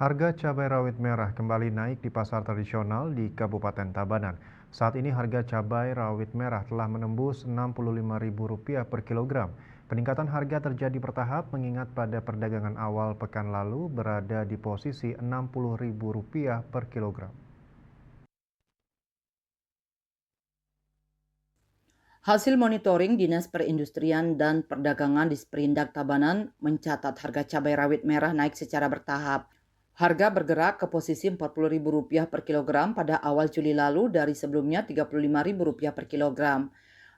Harga cabai rawit merah kembali naik di pasar tradisional di Kabupaten Tabanan. Saat ini harga cabai rawit merah telah menembus Rp65.000 per kilogram. Peningkatan harga terjadi bertahap mengingat pada perdagangan awal pekan lalu berada di posisi Rp60.000 per kilogram. Hasil monitoring Dinas Perindustrian dan Perdagangan di Sperindak Tabanan mencatat harga cabai rawit merah naik secara bertahap. Harga bergerak ke posisi Rp40.000 per kilogram pada awal Juli lalu dari sebelumnya Rp35.000 per kilogram.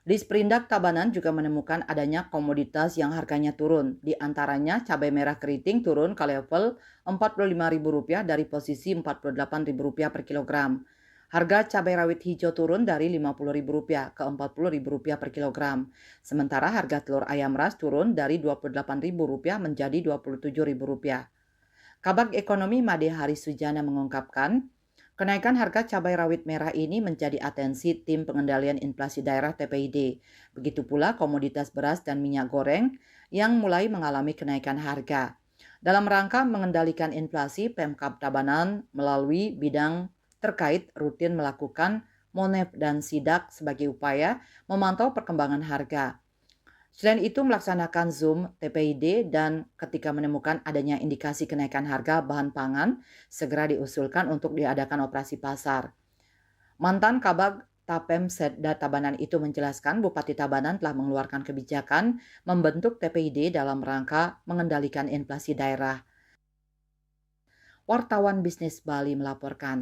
Di Sperindak Tabanan juga menemukan adanya komoditas yang harganya turun, di antaranya cabai merah keriting turun ke level Rp45.000 dari posisi Rp48.000 per kilogram. Harga cabai rawit hijau turun dari Rp50.000 ke Rp40.000 per kilogram. Sementara harga telur ayam ras turun dari Rp28.000 menjadi Rp27.000. Kabag Ekonomi Made Hari Sujana mengungkapkan, kenaikan harga cabai rawit merah ini menjadi atensi Tim Pengendalian Inflasi Daerah TPID. Begitu pula komoditas beras dan minyak goreng yang mulai mengalami kenaikan harga. Dalam rangka mengendalikan inflasi, Pemkab Tabanan melalui bidang terkait rutin melakukan monef dan sidak sebagai upaya memantau perkembangan harga. Selain itu melaksanakan Zoom TPID dan ketika menemukan adanya indikasi kenaikan harga bahan pangan, segera diusulkan untuk diadakan operasi pasar. Mantan Kabag Tapem Setda Tabanan itu menjelaskan Bupati Tabanan telah mengeluarkan kebijakan membentuk TPID dalam rangka mengendalikan inflasi daerah. Wartawan Bisnis Bali melaporkan.